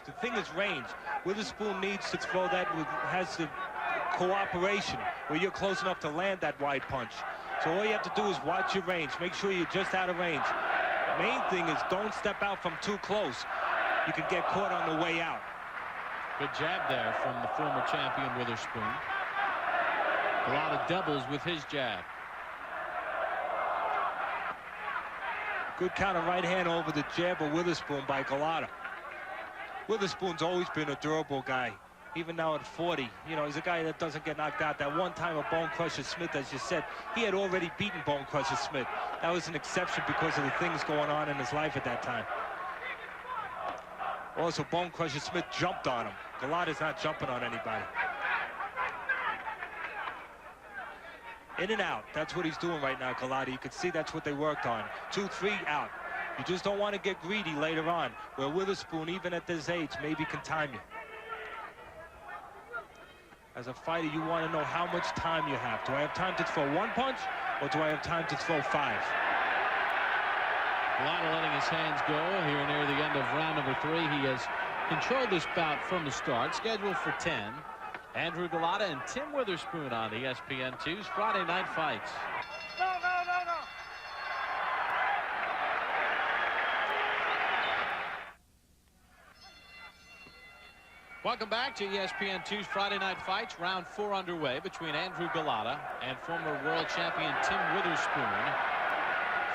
The thing is range. Witherspoon needs to throw that, has the cooperation where you're close enough to land that wide punch. So all you have to do is watch your range. Make sure you're just out of range. The main thing is don't step out from too close. You can get caught on the way out. Good jab there from the former champion Witherspoon. A lot of doubles with his jab. Good counter right hand over the jab of Witherspoon by Gołota. Witherspoon's always been a durable guy. Even now at 40, you know, he's a guy that doesn't get knocked out. That one time of Bone Crusher Smith, as you said, he had already beaten Bone Crusher Smith. That was an exception because of the things going on in his life at that time. Also, Bone Crusher Smith jumped on him. Gołota's not jumping on anybody. In and out. That's what he's doing right now, Gołota. You can see that's what they worked on. 2, 3, out. You just don't want to get greedy later on, where Witherspoon, even at this age, maybe can time you. As a fighter, you want to know how much time you have. Do I have time to throw 1 punch, or do I have time to throw 5? Gołota letting his hands go here near the end of round number 3. He has controlled this bout from the start. Scheduled for 10. Andrew Gołota and Tim Witherspoon on ESPN2's Friday Night Fights. Welcome back to ESPN2's Friday Night Fights. Round 4 underway between Andrew Gołota and former world champion Tim Witherspoon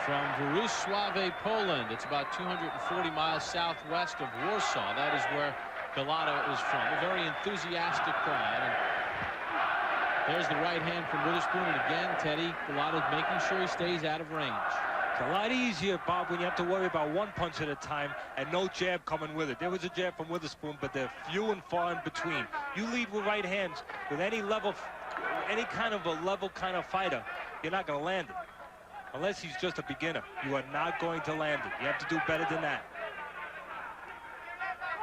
from Wrocław, Poland. It's about 240 miles southwest of Warsaw. That is where Gołota is from. A very enthusiastic crowd. And there's the right hand from Witherspoon. And again, Teddy, Gołota making sure he stays out of range. It's a lot easier, Bob, when you have to worry about 1 punch at a time and no jab coming with it. There was a jab from Witherspoon, but they're few and far in between. You lead with right hands with any level, any kind of a level kind of fighter, you're not going to land it. Unless he's just a beginner. You are not going to land it. You have to do better than that.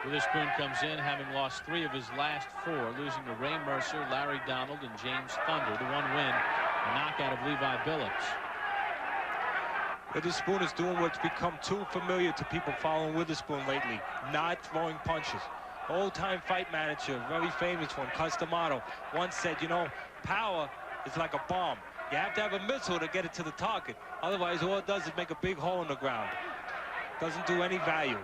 Witherspoon comes in having lost 3 of his last 4, losing to Ray Mercer, Larry Donald, and James Thunder. The 1 win, a knockout of Levi Billups. Witherspoon is doing what's become too familiar to people following Witherspoon lately, not throwing punches. Old-time fight manager, very famous one, Customato, once said, you know, power is like a bomb. You have to have a missile to get it to the target. Otherwise, all it does is make a big hole in the ground. Doesn't do any value.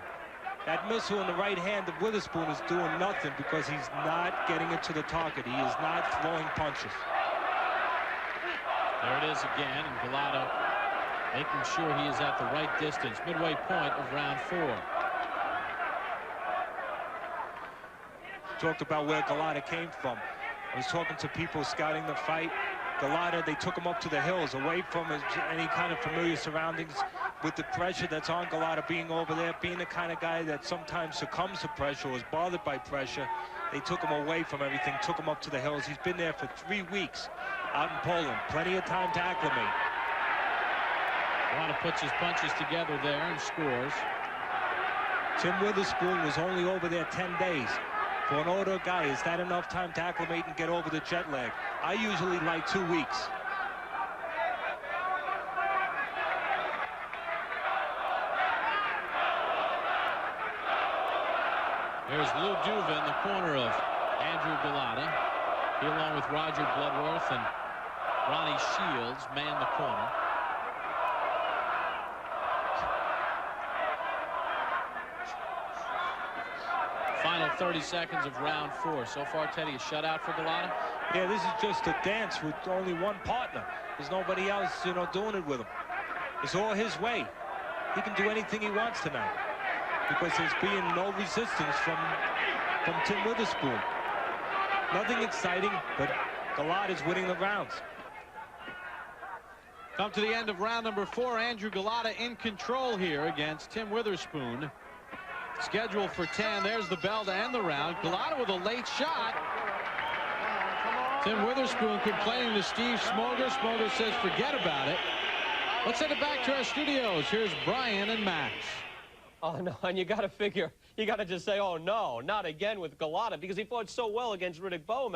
That missile in the right hand of Witherspoon is doing nothing because he's not getting it to the target. He is not throwing punches. There it is again, and Gołota making sure he is at the right distance. Midway point of round 4. Talked about where Gołota came from. I was talking to people scouting the fight. Gołota, they took him up to the hills, away from any kind of familiar surroundings, with the pressure that's on Gołota being over there, being the kind of guy that sometimes succumbs to pressure or is bothered by pressure. They took him away from everything, took him up to the hills. He's been there for 3 weeks out in Poland. Plenty of time to acclimate. Gołota puts his punches together there and scores. Tim Witherspoon was only over there 10 days. For an older guy, is that enough time to acclimate and get over the jet lag? I usually like 2 weeks. There's Lou Duva in the corner of Andrew Gołota. He, along with Roger Bloodworth and Ronnie Shields, man the corner. Final 30 seconds of round 4. So far, Teddy, a shutout for Gołota. Yeah, this is just a dance with only one partner. There's nobody else, you know, doing it with him. It's all his way. He can do anything he wants tonight because there's being no resistance from Tim Witherspoon. Nothing exciting, but Gołota is winning the rounds. Come to the end of round number 4. Andrew Gołota in control here against Tim Witherspoon. Scheduled for 10. There's the bell to end the round. Gołota with a late shot. Tim Witherspoon complaining to Steve Smoger. Smoger says forget about it. Let's send it back to our studios. Here's Brian and Max. Oh, no, and you got to figure you got to just say, oh, no, not again with Gołota, because he fought so well against Riddick Bowe.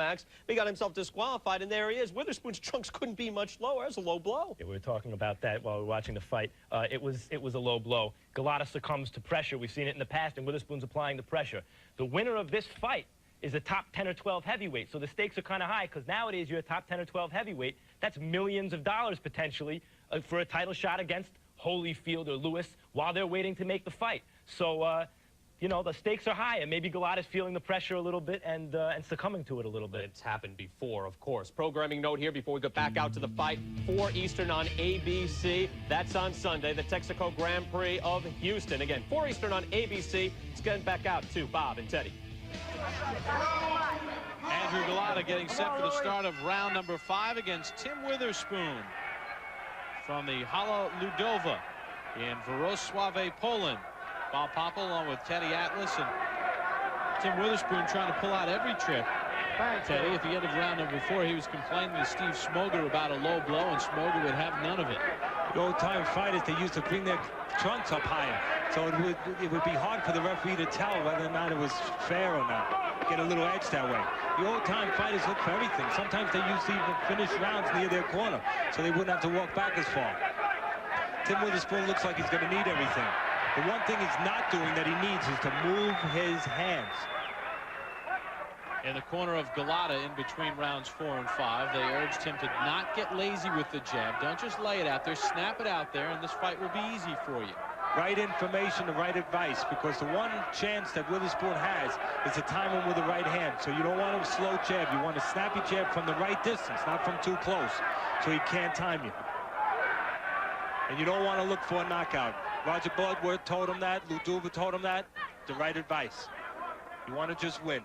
He got himself disqualified, and there he is. Witherspoon's trunks couldn't be much lower. That's a low blow. Yeah, we were talking about that while we were watching the fight. It was a low blow. Gołota succumbs to pressure. We've seen it in the past, and Witherspoon's applying the pressure. The winner of this fight is a top 10 or 12 heavyweight, so the stakes are kind of high, because nowadays you're a top 10 or 12 heavyweight. That's millions of dollars, potentially, for a title shot against Holyfield or Lewis while they're waiting to make the fight. So, you know, the stakes are high, and maybe Gołota's feeling the pressure a little bit and succumbing to it a little bit. It's happened before, of course. Programming note here before we go back out to the fight. 4 Eastern on ABC. That's on Sunday, the Texaco Grand Prix of Houston. Again, 4 Eastern on ABC. Let's get back out to Bob and Teddy. Andrzej Gołota getting set for the start of round number 5 against Tim Witherspoon from the Hala Ludova in Wrocław, Poland. Bob Popple along with Teddy Atlas, and Tim Witherspoon trying to pull out every trick. Teddy, at the end of round number 4, he was complaining to Steve Smoger about a low blow, and Smoger would have none of it. The old-time fighters, they used to bring their trunks up higher, so it would be hard for the referee to tell whether or not it was fair or not. Get a little edge that way. The old-time fighters look for everything. Sometimes they used to even finish rounds near their corner, so they wouldn't have to walk back as far. Tim Witherspoon looks like he's going to need everything. The one thing he's not doing that he needs is to move his hands. In the corner of Gołota in between rounds 4 and 5, they urged him to not get lazy with the jab. Don't just lay it out there, snap it out there, and this fight will be easy for you. Right information, the right advice, because the one chance that Witherspoon has is to time him with the right hand. So you don't want a slow jab. You want a snappy jab from the right distance, not from too close, so he can't time you. And you don't want to look for a knockout. Roger Bloodworth told him that. Ludova told him that. The right advice. You want to just win.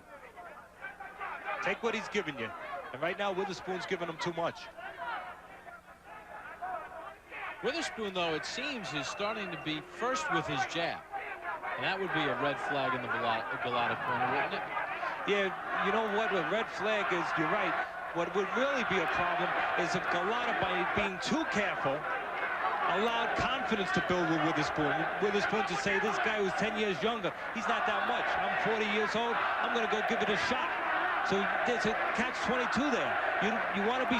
Take what he's giving you. And right now, Witherspoon's giving him too much. Witherspoon, though, it seems, is starting to be first with his jab. And that would be a red flag in the Gołota corner, wouldn't it? Yeah, you know what? A red flag is, you're right. What would really be a problem is if Gołota, by being too careful, allowed confidence to build with Witherspoon. Witherspoon to say, this guy was 10 years younger. He's not that much. I'm 40 years old. I'm going to go give it a shot. So there's a catch-22 there. You want to be